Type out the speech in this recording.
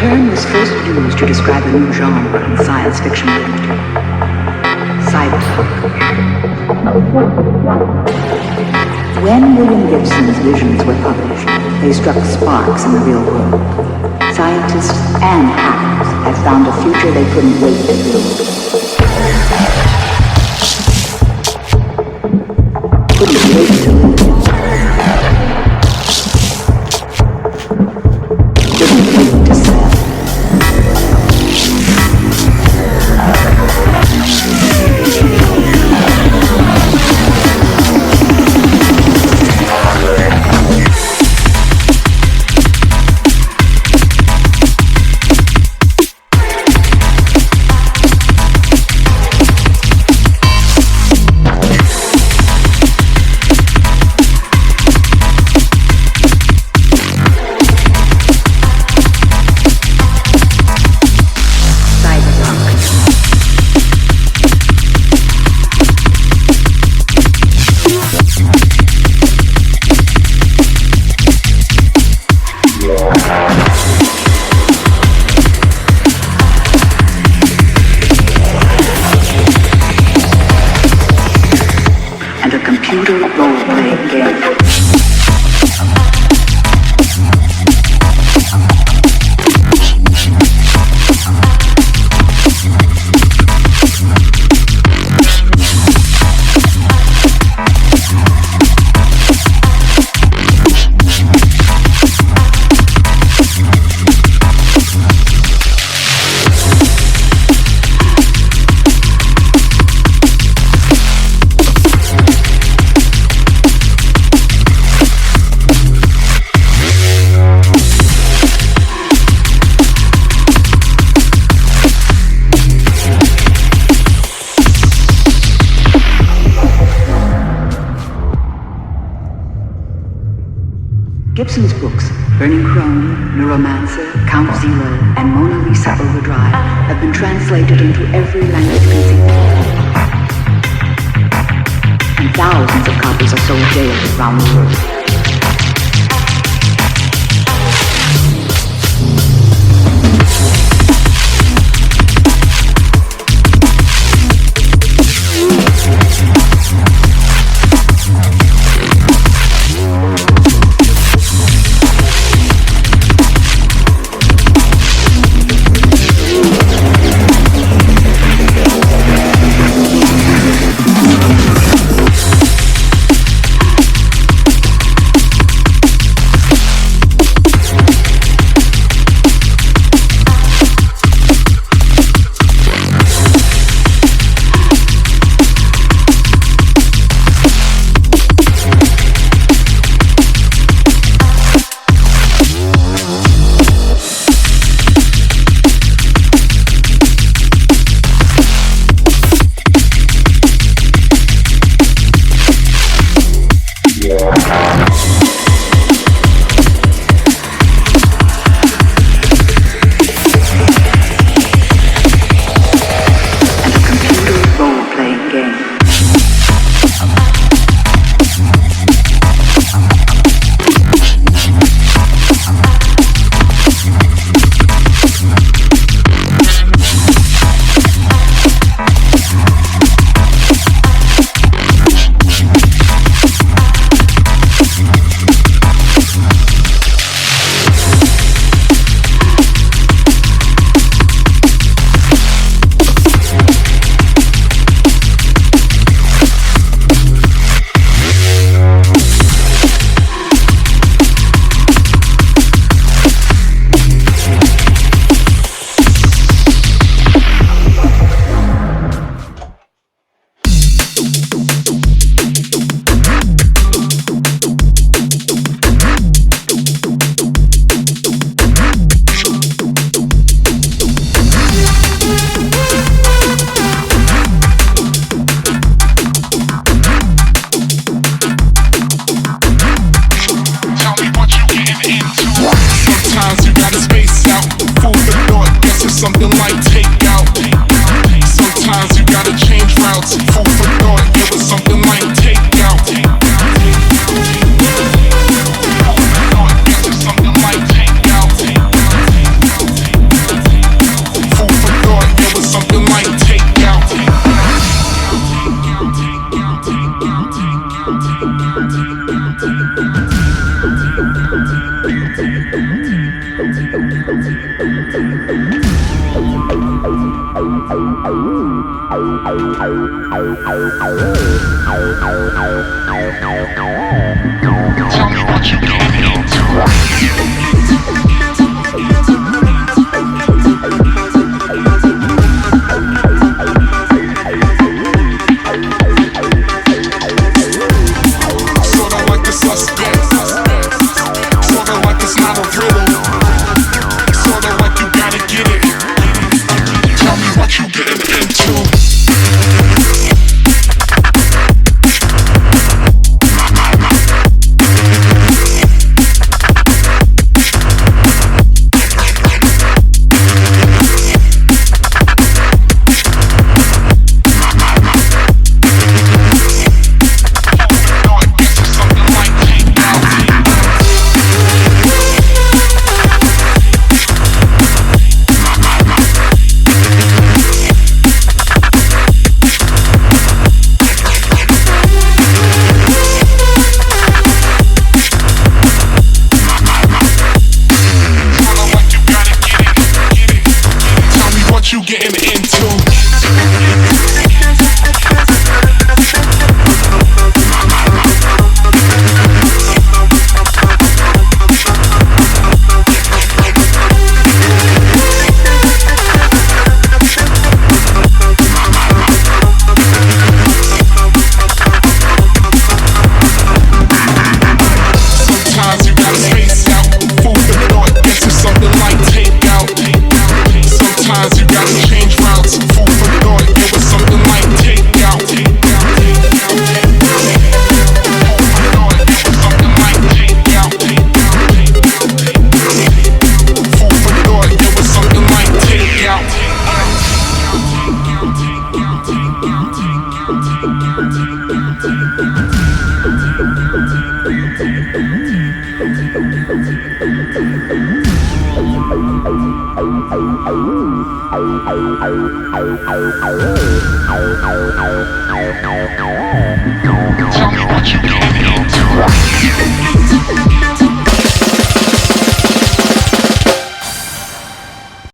term was first used to describe a new genre in science fiction literature, cyberpunk. When William Gibson's visions were published, they struck sparks in the real world. Scientists and hackers have found a future they couldn't wait to build. Couldn't wait to live. Couldn't wait to sell. Gibson's books, Burning Chrome, Neuromancer, Count Zero, and Mona Lisa Overdrive have been translated into every language conceivable. And thousands of copies are sold daily around the world. Tell me what you getting into. You getting into. Sometimes you gotta space out. Food for thought, get you something like takeout. Sometimes you gotta change routes. Food for thought, it was something like takeout. Food for thought, it was something like takeout. Food for thought, it was something like takeout.